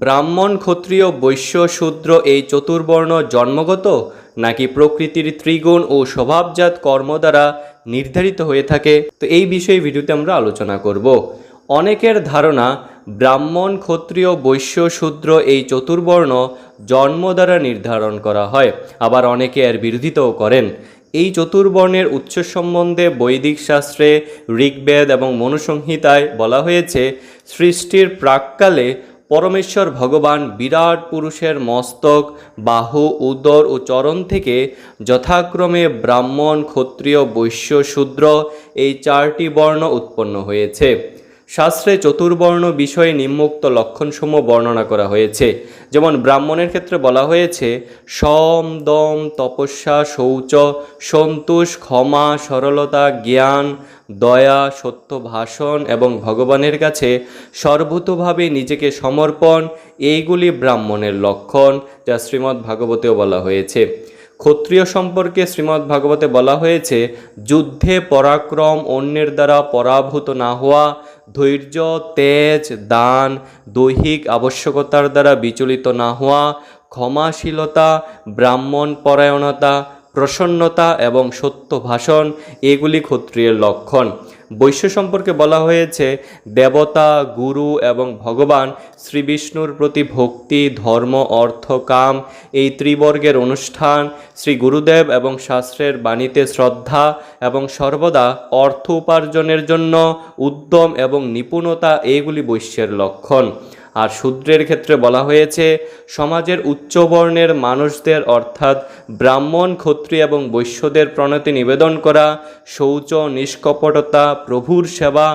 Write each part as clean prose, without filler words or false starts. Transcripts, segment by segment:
ব্রাহ্মণ, ক্ষত্রিয়, বৈশ্য, শূদ্র এই চতুর্বর্ণ জন্মগত নাকি প্রকৃতির ত্রিগুণ ও স্বভাবজাত কর্ম দ্বারা নির্ধারিত হয়ে থাকে? তো এই বিষয়ে ভিডিওতে আমরা আলোচনা করব। অনেকের ধারণা ব্রাহ্মণ, ক্ষত্রিয়, বৈশ্য, শূদ্র এই চতুর্বর্ণ জন্ম দ্বারা নির্ধারণ করা হয়, আবার অনেকে এর বিরোধিতাও করেন। এই চতুর্বর্ণের উৎস সম্বন্ধে বৈদিক শাস্ত্রে, ঋগ্বেদ এবং মনুসংহিতায় বলা হয়েছে, সৃষ্টির প্রাক্কালে পরমেশ্বর ভগবান বিরাট পুরুষের মস্তক, বাহু, উদর ও চরণ থেকে যথাক্রমে ব্রাহ্মণ, ক্ষত্রিয়, বৈশ্য, শূদ্র এই চারটি বর্ণ উৎপন্ন হয়েছে। শাস্ত্রে চতুর্বর্ণ বিষয়ে নিম্নোক্ত লক্ষণসমূহ বর্ণনা করা হয়েছে। যেমন ব্রাহ্মণের ক্ষেত্রে বলা হয়েছে সম, দম, তপস্যা, শৌচ, সন্তোষ, ক্ষমা, সরলতা, জ্ঞান, দয়া, সত্য ভাষণ এবং ভগবানের কাছে সর্বতোভাবে নিজেকে সমর্পণ, এইগুলি ব্রাহ্মণের লক্ষণ, যা শ্রীমদ্ ভাগবতেও বলা হয়েছে। ক্ষত্রিয় সম্পর্কে শ্রীমদ্ ভাগবতে বলা হয়েছে যুদ্ধে পরাক্রম, অন্যের দ্বারা পরাভূত না হওয়া, ধৈর্য, তেজ, দান, দৈহিক আবশ্যকতার দ্বারা বিচলিত না হওয়া, ক্ষমাশীলতা, ব্রাহ্মণ পরায়ণতা, প্রসন্নতা এবং সত্য ভাষণ, এগুলি ক্ষত্রিয়ের লক্ষণ। বৈশ্য সম্পর্কে বলা হয়েছে দেবতা, গুরু এবং ভগবান শ্রীবিষ্ণুর প্রতি ভক্তি, ধর্ম, অর্থ, কাম এই ত্রিবর্গের অনুষ্ঠান, শ্রী গুরুদেব এবং শাস্ত্রের বাণীতে শ্রদ্ধা এবং সর্বদা অর্থ উপার্জনের জন্য উদ্যম এবং নিপুণতা, এগুলি বৈশ্যের লক্ষণ। আর শূদ্রের ক্ষেত্রে বলা হয়েছে সমাজের উচ্চবর্ণের মানুষদের অর্থাৎ ব্রাহ্মণ, ক্ষত্রিয় এবং বৈশ্যদের প্রণতি নিবেদন করা, শৌচ, নিষ্কপটতা, প্রভুর সেবা,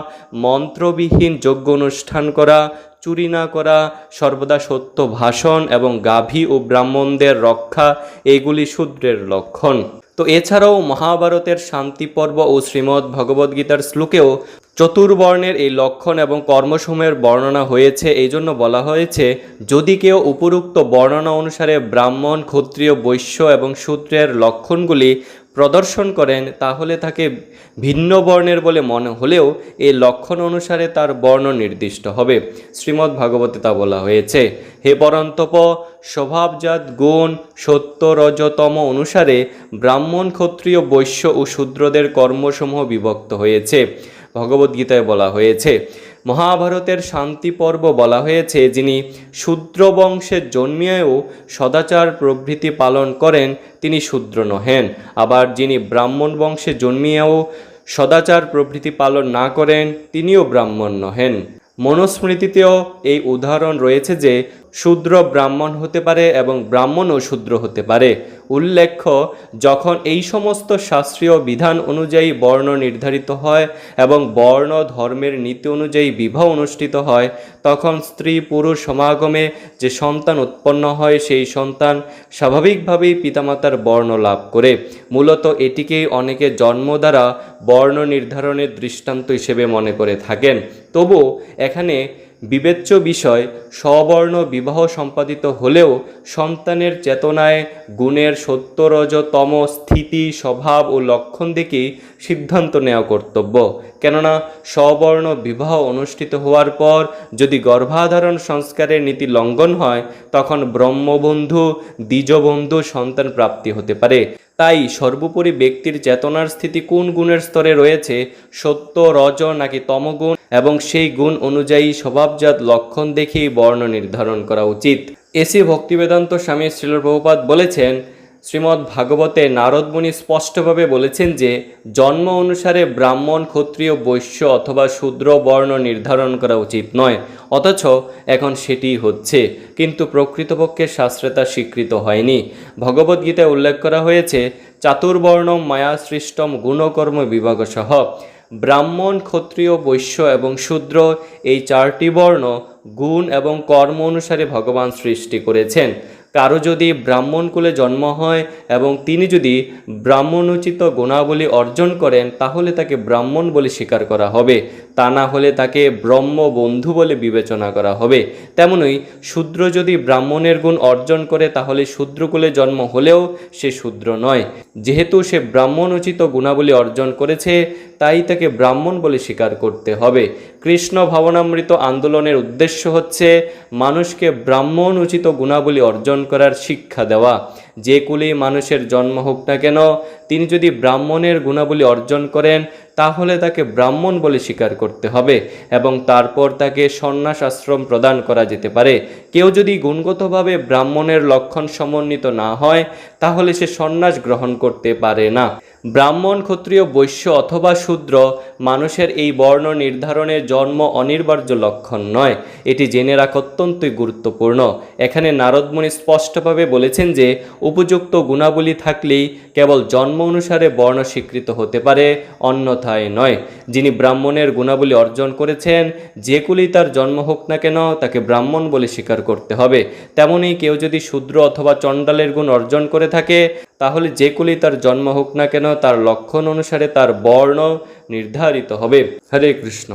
মন্ত্রবিহীন যজ্ঞ অনুষ্ঠান করা, চুরি না করা, সর্বদা সত্য ভাষণ এবং গাভী ও ব্রাহ্মণদের রক্ষা, এগুলি শূদ্রের লক্ষণ। তো এছাড়াও মহাভারতের শান্তি পর্ব ও শ্রীমদ্ ভগবদ্গীতার শ্লোকেও চতুর্বর্ণের এই লক্ষণ এবং কর্মসমূহের বর্ণনা হয়েছে। এই জন্য বলা হয়েছে যদি কেউ উপরোক্ত বর্ণনা অনুসারে ব্রাহ্মণ, ক্ষত্রিয়, বৈশ্য এবং শূদ্রের লক্ষণগুলি প্রদর্শন করেন তাহলে তাকে ভিন্ন বর্ণের বলে মনে হলেও এই লক্ষণ অনুসারে তার বর্ণ নির্দিষ্ট হবে। শ্রীমদ্ ভাগবতে তা বলা হয়েছে। হে পরন্তপ, স্বভাবজাত গুণ সত্য, রজ, তম অনুসারে ব্রাহ্মণ, ক্ষত্রিয়, বৈশ্য ও শূদ্রদের কর্মসমূহ বিভক্ত হয়েছে। ভগবদ্গীতায় বলা হয়েছে। মহাভারতের শান্তি পর্ব বলা হয়েছে যিনি শূদ্র বংশে জন্মিয়েও সদাচার প্রভৃতি পালন করেন তিনি শূদ্র নহেন, আবার যিনি ব্রাহ্মণ বংশে জন্মিয়েও সদাচার প্রভৃতি পালন না করেন তিনিও ব্রাহ্মণ নহেন। মনুস্মৃতিতেও এই উদাহরণ রয়েছে যে শূদ্র ব্রাহ্মণ হতে পারে এবং ব্রাহ্মণও শূদ্র হতে পারে। উল্লেখ্য, যখন এই সমস্ত শাস্ত্রীয় বিধান অনুযায়ী বর্ণ নির্ধারিত হয় এবং বর্ণ ধর্মের নীতি অনুযায়ী বিবাহ অনুষ্ঠিত হয়, তখন স্ত্রী পুরুষ সমাগমে যে সন্তান উৎপন্ন হয় সেই সন্তান স্বাভাবিকভাবেই পিতামাতার বর্ণ লাভ করে। মূলত এটিকেই অনেকে জন্ম দ্বারা বর্ণ নির্ধারণের দৃষ্টান্ত হিসেবে মনে করে থাকেন। তবু এখানে বিবেচ্য বিষয় স্ববর্ণ বিবাহ সম্পাদিত হলেও সন্তানের চেতনায় গুণের সত্য, রজ, তম স্থিতি, স্বভাব ও লক্ষণ দেখেই সিদ্ধান্ত নেওয়া কর্তব্য। কেননা স্ববর্ণ বিবাহ অনুষ্ঠিত হওয়ার পর যদি গর্ভাধারণ সংস্কারের নীতি লঙ্ঘন হয় তখন ব্রহ্মবন্ধু, দ্বিজবন্ধু সন্তান প্রাপ্তি হতে পারে। তাই সর্বোপরি ব্যক্তির চেতনার স্থিতি কোন গুণের স্তরে রয়েছে, সত্য, রজ নাকি তমগুণ, এবং সেই গুণ অনুযায়ী স্বভাবজাত লক্ষণ দেখেই বর্ণ নির্ধারণ করা উচিত। এসি ভক্তিবেদান্ত স্বামী শ্রীল প্রভুপাদ বলেছেন, শ্রীমদ্ ভাগবতে নারদ মুনি স্পষ্টভাবে বলেছেন যে জন্ম অনুসারে ব্রাহ্মণ, ক্ষত্রিয়, বৈশ্য অথবা শূদ্র বর্ণ নির্ধারণ করা উচিত নয়, অথচ এখন সেটিই হচ্ছে, কিন্তু প্রকৃতপক্ষে শাস্ত্রে তা স্বীকৃত হয়নি। ভগবদ্গীতায় উল্লেখ করা হয়েছে চাতুর্বর্ণম মায়া সৃষ্টম গুণকর্ম বিভাগসহ। ব্রাহ্মণ, ক্ষত্রিয়, বৈশ্য এবং শূদ্র এই চারটি বর্ণ গুণ এবং কর্ম অনুসারে ভগবান সৃষ্টি করেছেন। কারো যদি ব্রাহ্মণ কুলে জন্ম হয় এবং তিনি যদি ব্রাহ্মণোচিত গুণাবলী অর্জন করেন তাহলে তাকে ব্রাহ্মণ বলে স্বীকার করা হবে, তা না হলে তাকে ব্রহ্মবন্ধু বলে বিবেচনা করা হবে। তেমনই শূদ্র যদি ব্রাহ্মণের গুণ অর্জন করে তাহলে শূদ্রকুলে জন্ম হলেও সে শূদ্র নয়, যেহেতু সে ব্রাহ্মণোচিত গুণাবলী অর্জন করেছে তাই তাকে ব্রাহ্মণ বলে স্বীকার করতে হবে। কৃষ্ণ ভাবনামৃত আন্দোলনের উদ্দেশ্য হচ্ছে মানুষকে ব্রাহ্মণ উচিত গুণাবলী অর্জন করার শিক্ষা দেওয়া। যে কুলেই মানুষের জন্ম হোক না কেন, তিনি যদি ব্রাহ্মণের গুণাবলী অর্জন করেন তাহলে তাকে ব্রাহ্মণ বলে স্বীকার করতে হবে এবং তারপর তাকে সন্ন্যাস আশ্রম প্রদান করা যেতে পারে। কেউ যদি গুণগতভাবে ব্রাহ্মণের লক্ষণ সমন্বিত না হয় তাহলে সে সন্ন্যাস গ্রহণ করতে পারে না। ব্রাহ্মণ, ক্ষত্রিয়, বৈশ্য অথবা শূদ্র মানুষের এই বর্ণ নির্ধারণে জন্ম অনিবার্য লক্ষণ নয়। এটি জেনে রাখা অত্যন্তই গুরুত্বপূর্ণ। এখানে নারদমুনি স্পষ্টভাবে বলেছেন যে উপযুক্ত গুণাবলী থাকলেই কেবল জন্ম অনুসারে বর্ণ স্বীকৃত হতে পারে, অন্যথায় নয়। যিনি ব্রাহ্মণের গুণাবলী অর্জন করেছেন, যে কুলেই তার জন্ম হোক না কেন তাকে ব্রাহ্মণ বলে স্বীকার করতে হবে। তেমনি কেউ যদি শূদ্র অথবা চণ্ডালের গুণ অর্জন করে থাকে তাহলে যে কুলেই তার জন্ম হোক না কেন তার লক্ষণ অনুসারে তার বর্ণ নির্ধারিত হবে। হরে কৃষ্ণ।